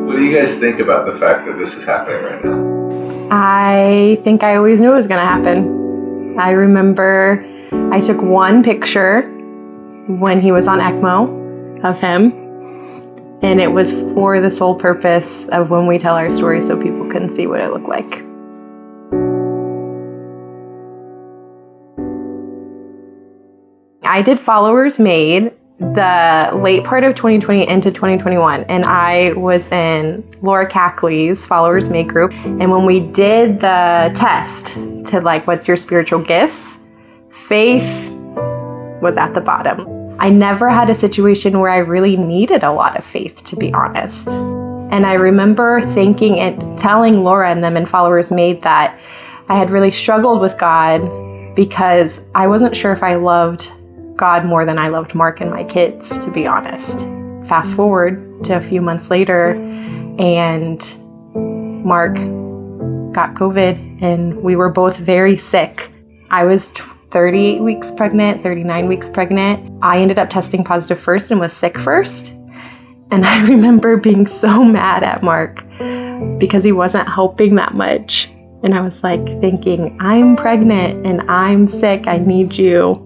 What do you guys think about the fact that this is happening right now? I think I always knew it was going to happen. I remember I took one picture when he was on ECMO of him, and it was for the sole purpose of when we tell our story so people couldn't see what it looked like. I did Followers Made the late part of 2020 into 2021, and I was in Laura Cackley's Followers Made group. And when we did the test to what's your spiritual gifts, faith was at the bottom. I never had a situation where I really needed a lot of faith, to be honest. And I remember thinking and telling Laura and them in Followers Made that I had really struggled with God because I wasn't sure if I loved God more than I loved Mark and my kids, to be honest. Fast forward to a few months later, and Mark got COVID, and we were both very sick. I was 38 weeks pregnant, 39 weeks pregnant. I ended up testing positive first and was sick first. And I remember being so mad at Mark because he wasn't helping that much. And I was thinking, I'm pregnant and I'm sick. I need you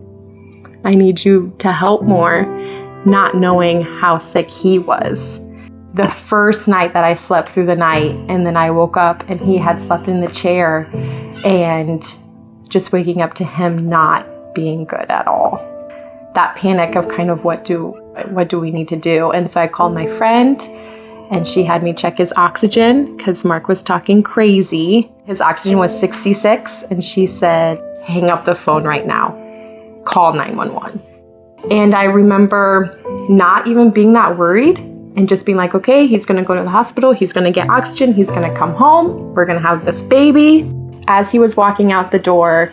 to help more, not knowing how sick he was. The first night that I slept through the night, and then I woke up and he had slept in the chair, and just waking up to him not being good at all. That panic of kind of what do we need to do? And so I called my friend, and she had me check his oxygen because Mark was talking crazy. His oxygen was 66, and she said, hang up the phone right now. Call 911. And I remember not even being that worried and just being like, okay, he's going to go to the hospital. He's going to get oxygen. He's going to come home. We're going to have this baby. As he was walking out the door,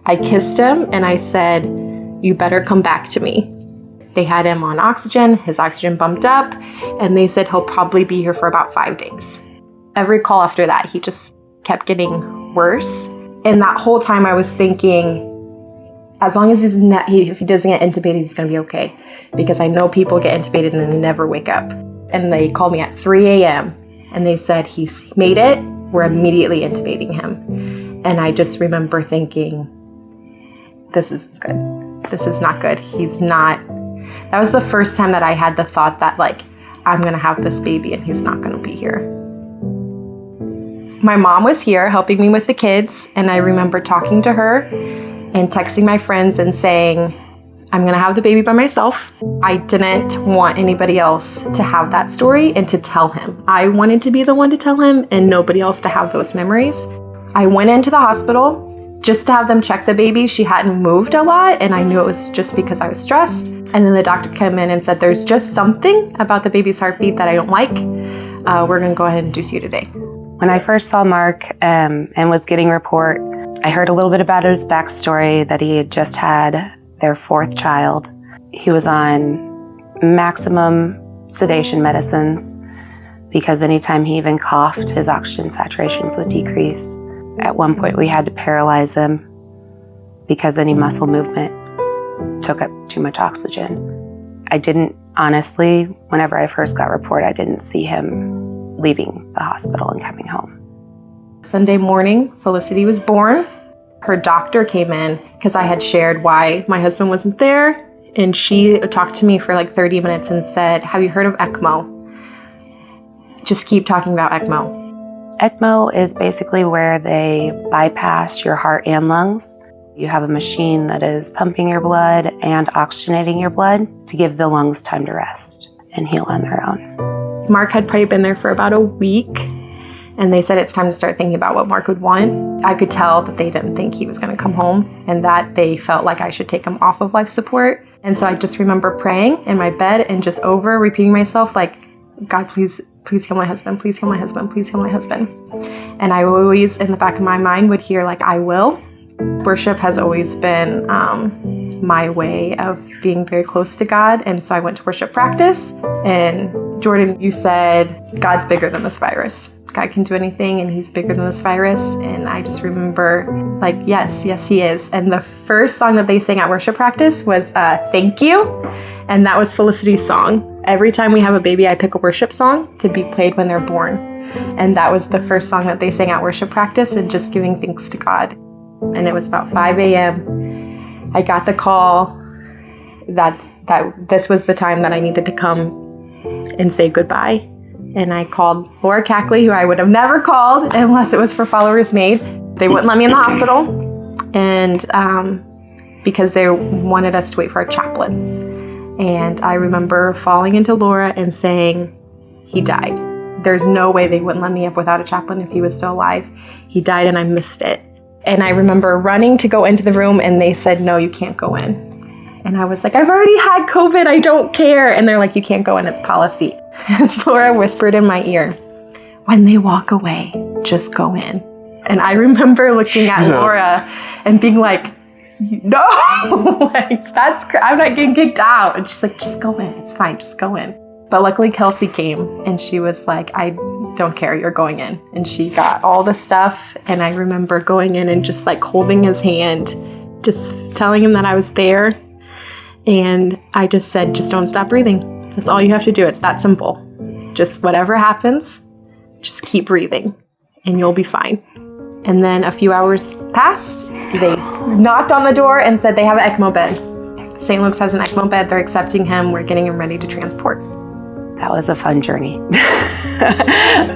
I kissed him and I said, you better come back to me. They had him on oxygen. His oxygen bumped up, and they said he'll probably be here for about 5 days. Every call after that, he just kept getting worse. And that whole time I was thinking, as long as if he doesn't get intubated, he's going to be okay. Because I know people get intubated and then never wake up. And they called me at 3 a.m. and they said, he's made it. We're immediately intubating him. And I just remember thinking, this isn't good. This is not good. He's not. That was the first time that I had the thought that I'm going to have this baby and he's not going to be here. My mom was here helping me with the kids. And I remember talking to her and texting my friends and saying, I'm going to have the baby by myself. I didn't want anybody else to have that story and to tell him. I wanted to be the one to tell him and nobody else to have those memories. I went into the hospital just to have them check the baby. She hadn't moved a lot, and I knew it was just because I was stressed. And then the doctor came in and said, there's just something about the baby's heartbeat that I don't like. We're going to go ahead and induce you today. When I first saw Mark and was getting report, I heard a little bit about his backstory, that he had just had their 4th child. He was on maximum sedation medicines because anytime he even coughed, his oxygen saturations would decrease. At one point, we had to paralyze him because any muscle movement took up too much oxygen. I didn't, honestly, whenever I first got report, I didn't see him leaving the hospital and coming home. Sunday morning, Felicity was born. Her doctor came in because I had shared why my husband wasn't there. And she talked to me for 30 minutes and said, have you heard of ECMO? Just keep talking about ECMO. ECMO is basically where they bypass your heart and lungs. You have a machine that is pumping your blood and oxygenating your blood to give the lungs time to rest and heal on their own. Mark had probably been there for about a week, and they said it's time to start thinking about what Mark would want. I could tell that they didn't think he was going to come home and that they felt like I should take him off of life support. And so I just remember praying in my bed and just repeating myself, God, please heal my husband, please heal my husband, please heal my husband. And I always, in the back of my mind, would hear, I will. Worship has always been my way of being very close to God. And so I went to worship practice. And Jordan, you said, God's bigger than this virus. God can do anything, and he's bigger than this virus. And I just remember, yes, he is. And the first song that they sang at worship practice was Thank You. And that was Felicity's song. Every time we have a baby, I pick a worship song to be played when they're born. And that was the first song that they sang at worship practice, and just giving thanks to God. And it was about 5 a.m. I got the call that this was the time that I needed to come and say goodbye. And I called Laura Cackley, who I would have never called unless it was for Followers Made. They wouldn't let me in the hospital, and because they wanted us to wait for a chaplain. And I remember falling into Laura and saying, he died. There's no way they wouldn't let me up without a chaplain if he was still alive. He died and I missed it. And I remember running to go into the room and they said, no, you can't go in. And I was like, I've already had COVID, I don't care. And they're like, you can't go in, it's policy. And Laura whispered in my ear, when they walk away, just go in. And I remember looking at Laura and being like, no, like I'm not getting kicked out. And she's like, just go in, it's fine, just go in. But luckily Kelsey came and she was like, I don't care, you're going in. And she got all the stuff. And I remember going in and just like holding his hand, just telling him that I was there. And I just said, just don't stop breathing. That's all you have to do. It's that simple. Just whatever happens, just keep breathing and you'll be fine. And then a few hours passed. They knocked on the door and said they have an ECMO bed. St. Luke's has an ECMO bed. They're accepting him. We're getting him ready to transport. That was a fun journey.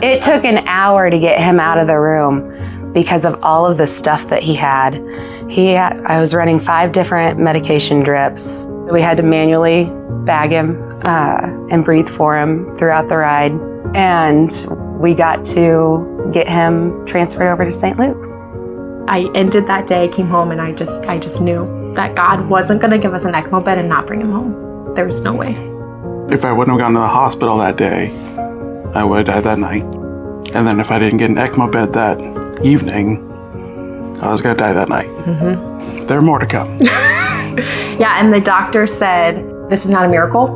It took an hour to get him out of the room because of all of the stuff that he had. I was running 5 different medication drips. We had to manually bag him and breathe for him throughout the ride. And we got to get him transferred over to St. Luke's. I ended that day, came home, and I just knew that God wasn't going to give us an ECMO bed and not bring him home. There was no way. If I wouldn't have gone to the hospital that day, I would have died that night. And then if I didn't get an ECMO bed that evening, I was going to die that night. Mm-hmm. There are more to come. Yeah, and the doctor said, this is not a miracle.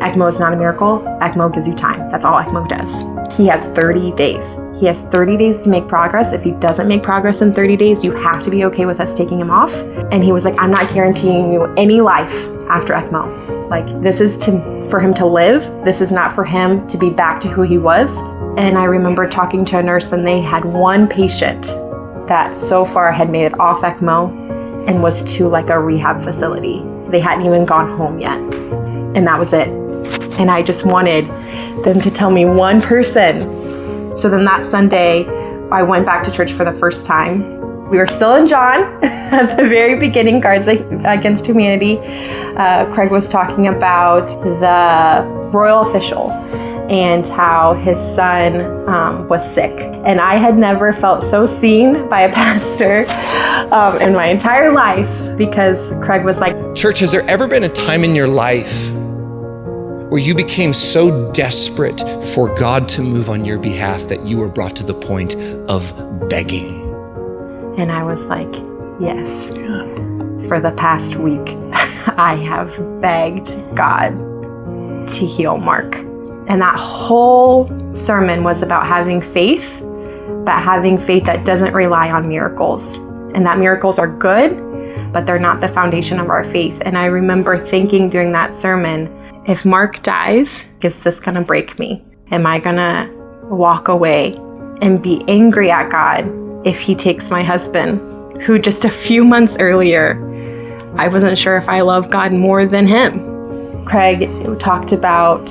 ECMO is not a miracle. ECMO gives you time. That's all ECMO does. He has 30 days. He has 30 days to make progress. If he doesn't make progress in 30 days, you have to be okay with us taking him off. And he was like, I'm not guaranteeing you any life after ECMO. Like, this is for him to live. This is not for him to be back to who he was. And I remember talking to a nurse, and they had one patient that so far had made it off ECMO and was to like a rehab facility. They hadn't even gone home yet. And that was it. And I just wanted them to tell me one person. So then that Sunday, I went back to church for the first time. We were still in John at the very beginning, Cards Against Humanity. Craig was talking about the royal official and how his son was sick. And I had never felt so seen by a pastor in my entire life, because Craig was like, Church, has there ever been a time in your life where you became so desperate for God to move on your behalf that you were brought to the point of begging? And I was like, yes. For the past week, I have begged God to heal Mark. And that whole sermon was about having faith, but having faith that doesn't rely on miracles. And that miracles are good, but they're not the foundation of our faith. And I remember thinking during that sermon, if Mark dies, is this gonna break me? Am I gonna walk away and be angry at God if he takes my husband, who just a few months earlier, I wasn't sure if I love God more than him? Craig talked about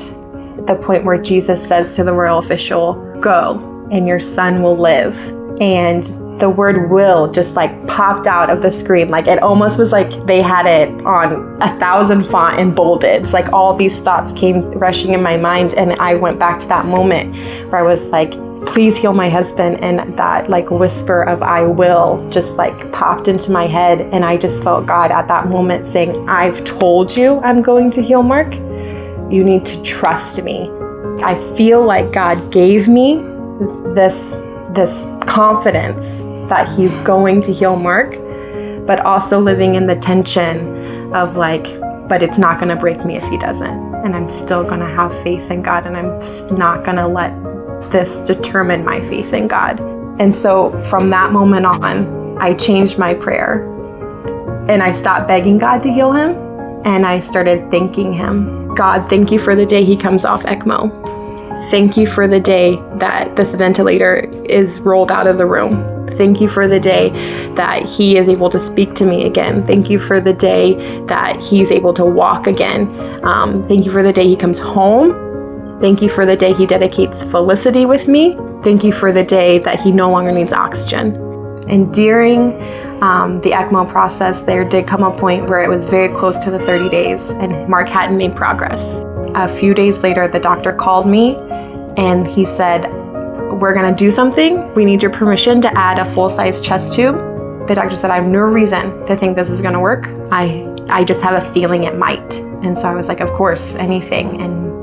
the point where Jesus says to the royal official, go and your son will live. And the word will just like popped out of the screen. Like it almost was like they had it on 1,000 font and bolded. It's like all these thoughts came rushing in my mind. And I went back to that moment where I was like, please heal my husband. And that like whisper of I will just like popped into my head. And I just felt God at that moment saying, I've told you I'm going to heal Mark. You need to trust me. I feel like God gave me this confidence that he's going to heal Mark, but also living in the tension of like, but it's not going to break me if he doesn't. And I'm still going to have faith in God, and I'm not going to let this determine my faith in God. And so from that moment on, I changed my prayer and I stopped begging God to heal him, and I started thanking him, God, thank you for the day he comes off ECMO. Thank you for the day that this ventilator is rolled out of the room. Thank you for the day that he is able to speak to me again. Thank you for the day that he's able to walk again. Thank you for the day he comes home. Thank you for the day he dedicates Felicity with me. Thank you for the day that he no longer needs oxygen. And during the ECMO process, there did come a point where it was very close to the 30 days and Mark hadn't made progress. A few days later, the doctor called me and he said, we're gonna do something. We need your permission to add a full-size chest tube. The doctor said, I have no reason to think this is gonna work. I just have a feeling it might. And so I was like, of course, anything.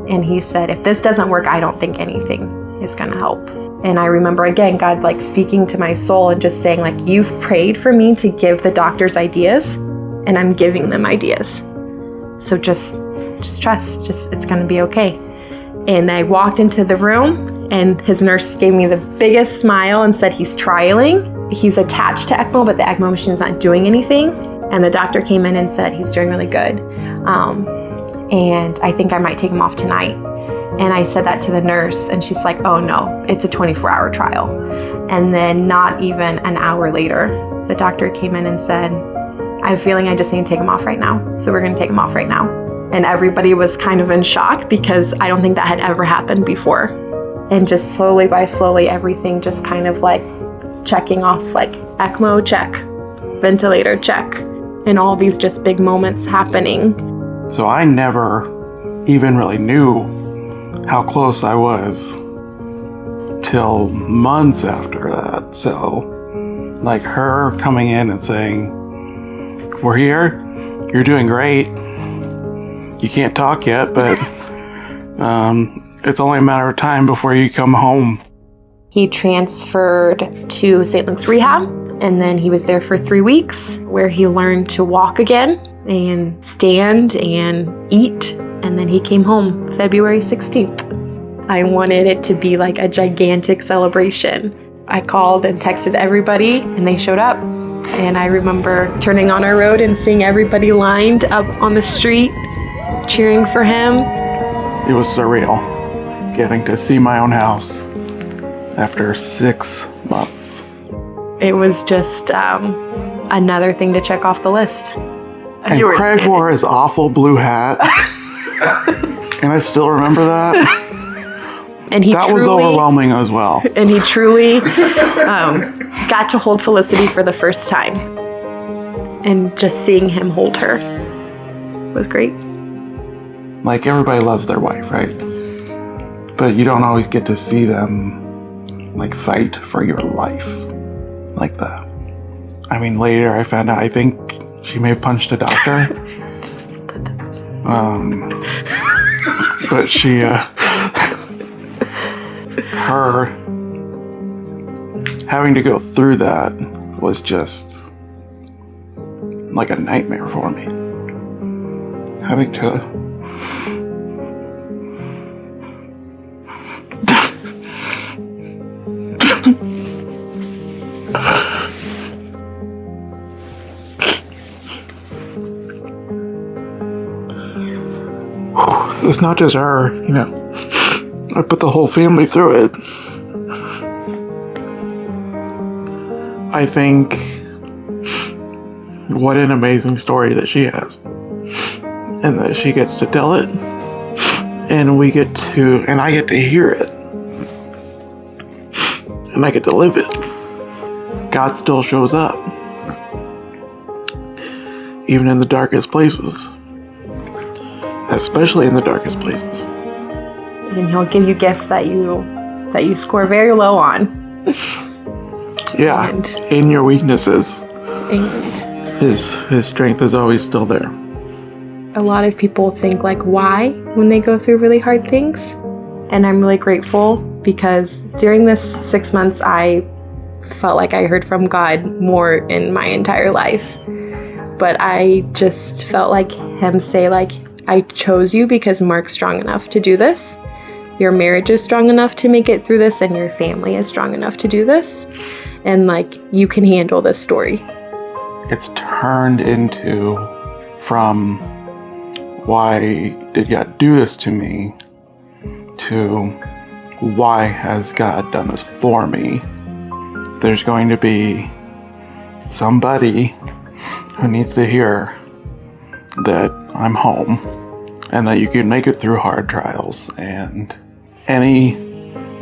And he said, if this doesn't work, I don't think anything is gonna help. And I remember again, God like speaking to my soul and just saying like, you've prayed for me to give the doctors ideas and I'm giving them ideas. So just trust, it's gonna be okay. And I walked into the room and his nurse gave me the biggest smile and said he's trialing. He's attached to ECMO, but the ECMO machine is not doing anything. And the doctor came in and said he's doing really good. And I think I might take him off tonight. And I said that to the nurse and she's like, oh no, it's a 24-hour trial. And then not even an hour later, the doctor came in and said, I have a feeling I just need to take him off right now. So we're gonna take him off right now. And everybody was kind of in shock because I don't think that had ever happened before. And just slowly by slowly, everything just kind of like checking off, like ECMO check, ventilator check, and all these just big moments happening. So I never even really knew how close I was till months after that. So like her coming in and saying, we're here, you're doing great. You can't talk yet, but it's only a matter of time before you come home. He transferred to St. Luke's Rehab, and then he was there for 3 weeks where he learned to walk again and stand and eat. And then he came home February 16th. I wanted it to be like a gigantic celebration. I called and texted everybody and they showed up. And I remember turning on our road and seeing everybody lined up on the street cheering for him. It was surreal getting to see my own house after 6 months. It was just another thing to check off the list. And Craig wore his awful blue hat. And I still remember that. And that was overwhelming as well. And he truly got to hold Felicity for the first time. And just seeing him hold her was great. Like everybody loves their wife, right? But you don't always get to see them like fight for your life like that. I mean, later I found out, I think she may have punched a doctor. But she, her having to go through that was just like a nightmare for me. Having to it's not just her, you know. I put the whole family through it. I think what an amazing story that she has. And that she gets to tell it. And I get to hear it. And I get to live it. God still shows up. Even in the darkest places. Especially in the darkest places. And he'll give you gifts that you score very low on. Yeah, in your weaknesses. And his strength is always still there. a lot of people think like why when they go through really hard things. And I'm really grateful because during this 6 months I felt like I heard from God more in my entire life. But I just felt like him say like, I chose you because Mark's strong enough to do this. Your marriage is strong enough to make it through this, and your family is strong enough to do this. And like, you can handle this story. It's turned into, from why did God do this to me, to why has God done this for me, there's going to be somebody who needs to hear that I'm home and that you can make it through hard trials. And any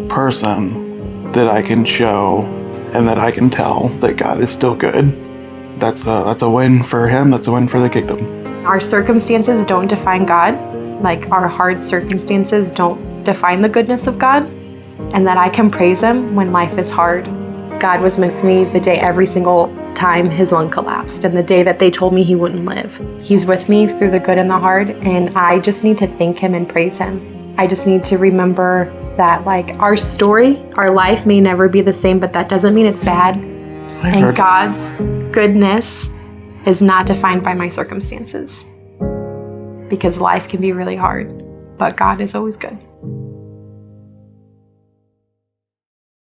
person that I can show and that I can tell that God is still good, that's a win for him, that's a win for the kingdom. Our circumstances don't define God. Like, our hard circumstances don't define the goodness of God, and that I can praise him when life is hard. God was with me the day every single time his lung collapsed, and the day that they told me he wouldn't live. He's with me through the good and the hard, and I just need to thank him and praise him. I just need to remember that, like, our story, our life may never be the same, but that doesn't mean it's bad. And God's goodness is not defined by my circumstances, because life can be really hard, but God is always good.